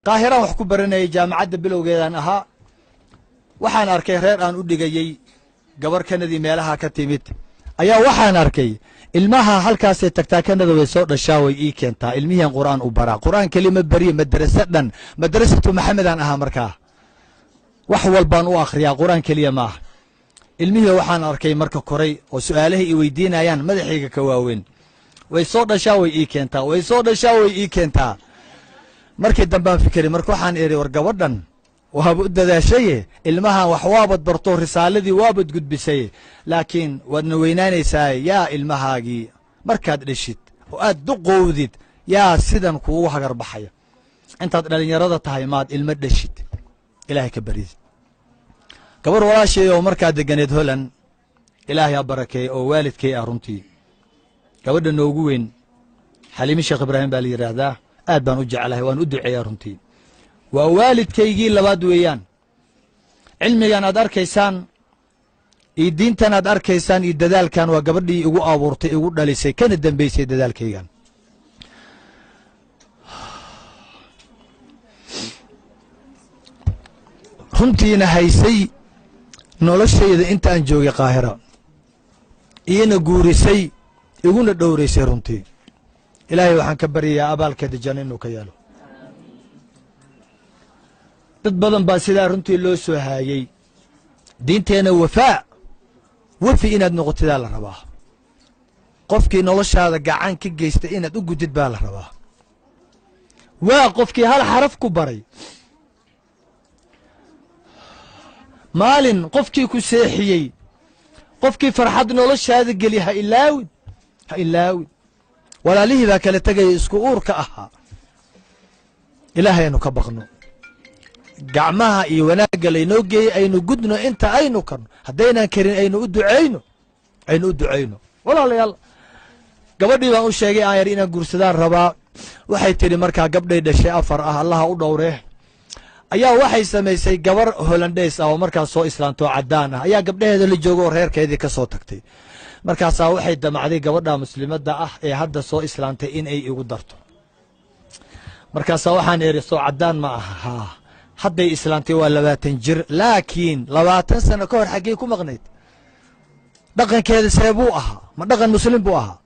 qaahiraan wax ku baranayay jaamacadda bilowgeedaan ahaa waxaan arkay reer aan u dhigayey gabar kanadii meelaha ka timid ayaa waxaan arkay ilmaha halkaasay tagtaa kanada way soo dhashaa way ii keentaa ilmihiin qur'aan u baraa qur'aan kelima bariye madrasa dhan madrasatu maxamedaan ahaa markaa wax walbaan u akhriyaa qur'aan keliya maaha ilmihii waxaan arkay marka koray oo su'aalahay i weydiinayaan madaxayga ka waaweyn way soo dhashaa way ii keentaa way soo dhashaa way ii keentaa markii dambaan fikiray marka waxaan iri war gabadhan waaba u dadaashaye ilmahan wax waabad barto risaaladii waabad gudbisay laakiin waadna weynaanaysaa yaa ilmahaagii markaad dhashid oo aad duqowdid yaa sidan kuugu hagar baxaya intaad dhalinyarada tahay maad ilmo dhashid ilaahay ka barid gabar walaashay oo markaa deganeed Holland ilaahay ha barakeeyo oo waalidkay ah runtii gabadha noogu weyn Xaliimi Sheekh Ibraahim baa la yiraahdaa aad baan u jecelahay waan u duceeyaa runtii waa waalidkaygii labaad weeyaan cilmigan aad arkaysaan iyo diintan aad arkaysaan iyo dadaalkan waa gabadhii igu abuurtay igu dhalisay kana dambaysay dadaalkaygan runtiina haysay noloshayda intaan joogay Qaahira iyana guurisay iguna dhowraysay runtii ilaahay waxaan ka baryayaa abaalkeeda janno inuu ka yeelo dad badan baa sidaa runtii loo soo haayay diinteena wafaa wafi inaad noqotidaa la rabaa qofkii noloshaada gacan ka geystay inaad u gudid baa la rabaa waa qofkii hal xaraf ku baray maalin qofkii ku seexiyey qofkii farxad noloshaada geli ha ilaawid walaalihii baa kala tegaya isku uurka ahaa ilaahaynu ka baqno gacmaha iyo wanaagga laynoo geeyey aynu gudno inta aynu karno haddaynan karin aynu u ducayno walaalayaal gabadhii baan u sheegay aan yar inaan guursadaan rabaa waxay tidhi markaa gabdhay dhashay 4 ah allaha u dhowree ayaa waxay samaysay gabar Hollandeys ah oo markaas soo islaanto cadaan ah ayaa gabdhaheeda la joogo reerkeedii ka soo tagtay markaas waxay damacday gabadha muslimadda ah ee hadda soo islaantay in ay igu darto markaas waxaan iri soo cadaan ma aha hadday islaantay waa 20 jir laakiin 20 sano ka hor xagee ku maqnayd dhaqankeeda seebuu ahaa ma dhaqan muslim buu ahaa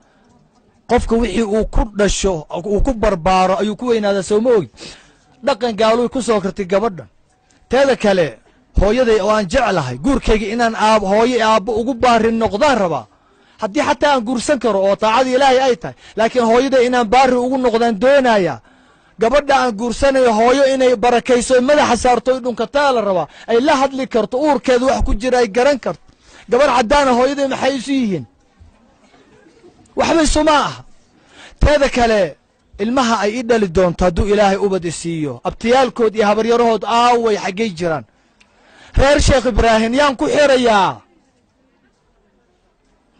qofka wixii uu ku dhasho uu ku barbaaro ayuu ku weynaada soo ma ogi dhaqan gaaluy ku soo kartay gabadha teeda kale hooyaday oo aan jeclahay guurkayga inaan hooyo aabbo ugu baarin noqdaan rabaa haddii xataa aan guursan karo oo taacadii ilaahay ay tahay laakiin hooyaday inaan baari ugu noqdaan doonaya gabadha aan guursanayo hooyo inay barakayso madaxa saarto dhunkataa la rabaa ay la hadli karto uurkeedu wax ku jira ay garan karto gabar cadaana hooyaday maxay isu yihiin waxba isuma aha teeda kale ilmaha ay i dhali doonto hadduu ilaahay ubad isiiyo abtiyaalkood iyo habaryarahood aaway xaggay jiraan reer Sheekh Ibraahim yaan ku xirayaa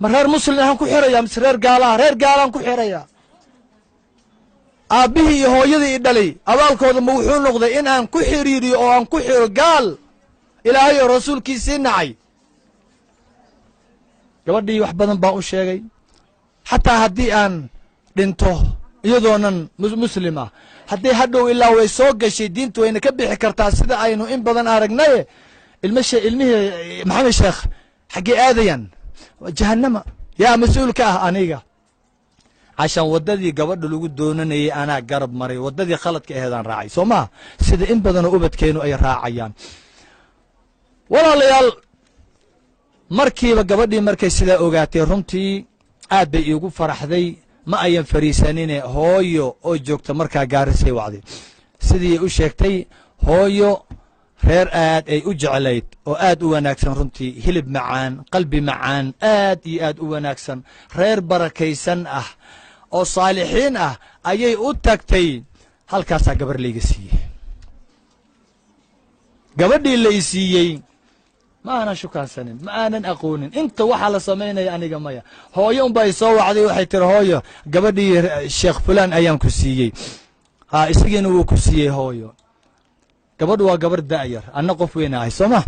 ma reer muslim aan ku xirayaa mise reer gaalaan ku xirayaa aabihii iyo hooyadii i dhalay abaalkooda ma wuxuu noqday in aan ku xiriiriyo oo aan ku xiro gaal ilaahay oo rasuulkiisii nacay gabadhii wax badan baan u sheegay xataa haddii aan dhinto iyadoonan muslim ah haddii hadhow ilaa way soo gashay diintu wayna ka bixi kartaa sida aynu in badan aragnay ilmihii maxamed sheekh xaggee aadayan jahannama yaa mas-uulka ah aniga عشان وددي قبض لوجو دونني أنا قرب مري وددي خلط كهذا راعي سوما سيد إن بدنا أبد كانوا أي راعيان ولا ليال مركي وقبضي مركي سيدا أوجاتي رمتي أبي يوقف فرح ذي ما أيام فريسانين هويو أو جوكت مركا جارسي وعدي سيدي أشيكتي هويو خير آد أي أجعليت وآد وناكسن رمتي هلب معان قلبي معان آد وناكسن خير بركيسن oo saalixiin ah ayay u tagtay halkaas gabar leega siiyay gabadhii la siiyay ma ana shukaansanin ma aanan aqoonin inta waxa la sameeyay aniga maya hooyo un bay soo wacday waxay tiri hooyo gabadhii sheekh fulan ayaan ku siiyay isagiina wuu ku siiyay hooyo gabadhu waa gabar daayar anna qof weyn ah Soomaa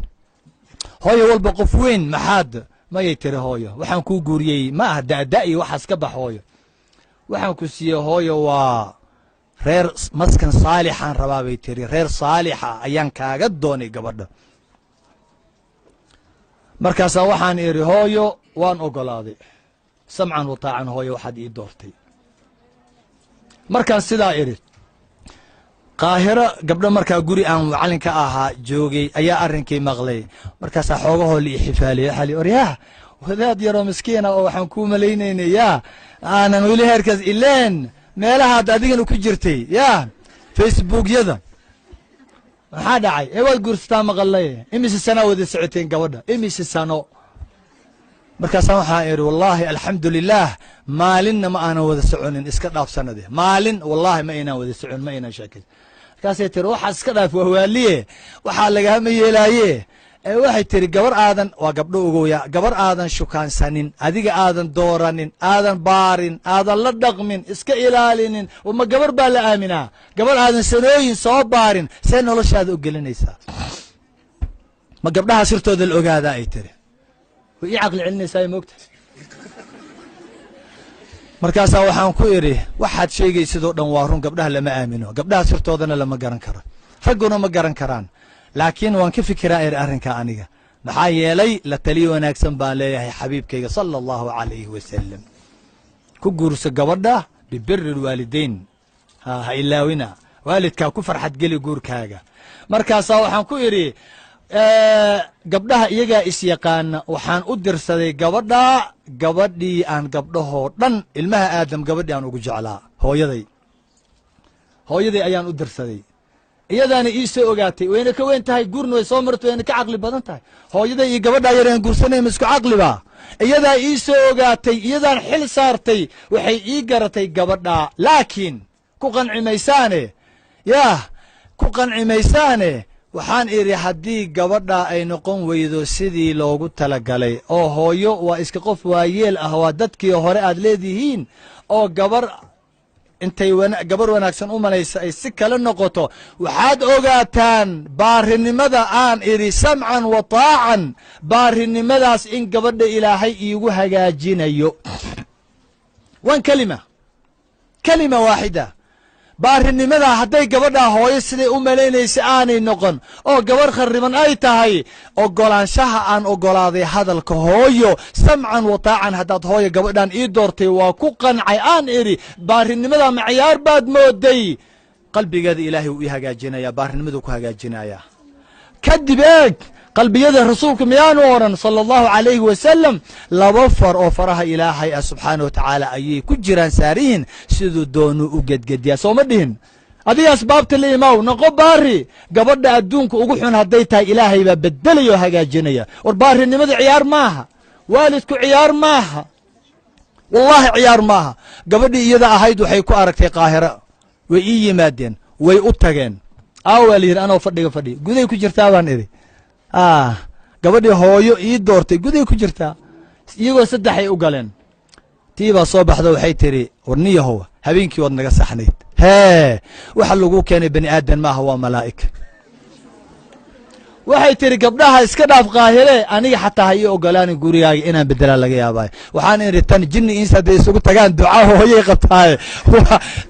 hooyo walba qof weyn maxaad ma ay tiri hooyo waxaan ku guuriyay ma ah daadaayi waxaas ka bax hooyo waxaan ku siiyay hooyo waa reer maskan saalixaan rabaa bay tiri reer saalixa ayaan kaaga doonay gabadha markaasaa waxaan idhi hooyo waan ogolaaday samcan wa taacan hooyo waxaad ii doortay markaan sidaa idhi qaahiro gabdho markaa guri aan macallinka ahaa joogay ayaa arrinkii maqlay markaasaa xoogahoo la ii xifaaliyey waxaa li oryaah wadaad yaroo miskiina oo waxaan kuu malaynaynay yaa aanan weli heerkaas ileen meelahaad adigana ku jirtay yaa facebookyada maxaa dhacay waad guursataa maqalay imise sanaa wada socoteen gabadha imise sano markaasaa waxaan idhi wallaahi alxamdu lilaah maalinna ma aanan wada soconin iska dhaaf sanade maalin wallaahi ma aynaan wada socon ma aynaan sheekayn markaasay tiri waxaad iska dhaaf wahwaaliye waxaa lagahama yeelaaye waxay tiri gabar aadan waa gabdho ogoya gabar aadan shukaansanin adiga aadan dooranin aadan baarin aadan la dhaqmin iska ilaalinin ma gabar baa la aaminaa gabar aadan sanooyin soo baarin see noloshaada u gelinaysaa ma gabdhaha sirtooda la ogaadaa ay tiri way ii caqli celinaysaa moogta markaasaa waxaan ku idhi waxaad sheegaysidoo dhan waa run gabdhaha lama aamino gabdhaha sirtoodana lama garan karo ragguna ma garan karaan laakiin waan ka fikiraa eri arrinkaa aniga maxaa yeelay la taliyo wanaagsan baan leeyahay xabiibkayga sala allahu calayhi wasalam ku guurso gabadha bibiri lwaalidayn ha ilaawina waalidkaa ku farxad geli guurkaaga markaasaa waxaan ku idhi gabdhaha iyagaa isyaqaana waxaan u dirsaday gabadhaa gabadhii aan gabdhahoo dhan ilmaha aadam gabadhii aan ugu jeclaa hooyaday ayaan u dirsaday iyadaana ii soo ogaatay wayna ka weyn tahay guurna way soo martay wayna ka caqli badan tahay hooyaday iyo gabadhaa yar aan guursanay ma isku caqliba iyadaa ii soo ogaatay iyadaan xil saartay waxay ii garatay gabadhaa laakiin ku qanci maysaane yaah ku qanci maysaane waxaan idhi haddii gabadha ay noqon weydo sidii loogu talagalay oo hooyo waa iska qof waayeel ah waa dadkii hore aad leedihiin oo gabar intay gabar wanaagsan u malaysa ay si kale noqoto waxaad ogaataan baarinimada aan idhi samcan wa taacan baarinimadaas in gabadha ilaahay iigu hagaajinayo wan kelima waaxida baarinimadaa hadday gabadhaa hooyo siday u malaynaysa aanay noqon oo gabarh khariban ay tahay ogolaanshaha aan ogolaaday hadalka hooyo samcan wa taacan haddaad hooyo gabadhaan ii doortay waa ku qancay aan idhi baarinimadaa macyaar baad mooday qalbigeeda ilaahay wuu ii hagaajinaya baarinimaduu ku hagaajinaya kadib eeg qalbiyada rasuulka miyaanu odhan sala allahu calayhi wasalam laba far oo faraha ilaahay ah subxaana wa tacaala ayay ku jiraan saarihin siduu doonuu u gedgediyaa soo ma dhihin adiga asbaabta la imaaw noqo baari gabadha adduunka ugu xun hadday tahay ilaahay baa bedelaya oo hagaajinaya war baarinimada ciyaar maaha waalidku ciyaar maaha wallaahi ciyaar maaha gabadhii iyada ahayd waxay ku aragtay qaahira way ii yimaadeen way u tageen waa la yidhi anoo fadhiga guday ku jirtaa baan idhi gabadhii hooyo ii doortay guday ku jirtaa iyagoo saddexay u galeen tii baa soo baxda waxay tidhi warniyahow habeenkii waad naga saxnayd hee waxa lagu keenay bani aadan maaha waa malaa'ig waxay tidhi gabdhaha iska dhaaf qaahire aniga xataa ha ii ogolaanin gurigaaga inaan bedelaa laga yaabaayo waxaan idhi tan jinni insa hadday isugu tagaan ducaa hooyay qabtaaye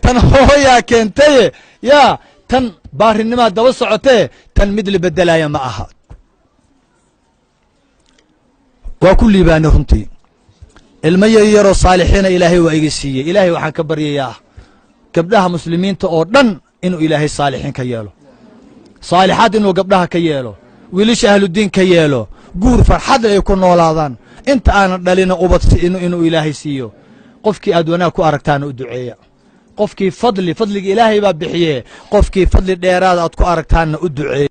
tan hooyaa keentaye yaa tan baarinimaa daba socotee tan mid la bedelaya ma aha waa ku liibaanay runtii ilmo yaryaroo saalixiina ilaahay waa iga siiyey ilaahay waxaan ka baryayaa gabdhaha muslimiinta oo dhan inuu ilaahay saalixiin ka yeelo saalixaad inuu gabdhaha ka yeelo wiilasha ahludiin ka yeelo guur farxadle ay ku noolaadaan inta aanan dhalina ubad inuu ilaahay siiyo qofkii aad wanaag ku aragtaana u duceeya qofkii fadliga ilaahay baa bixiye qofkii fadli dheeraada aad ku aragtaanna u duceeya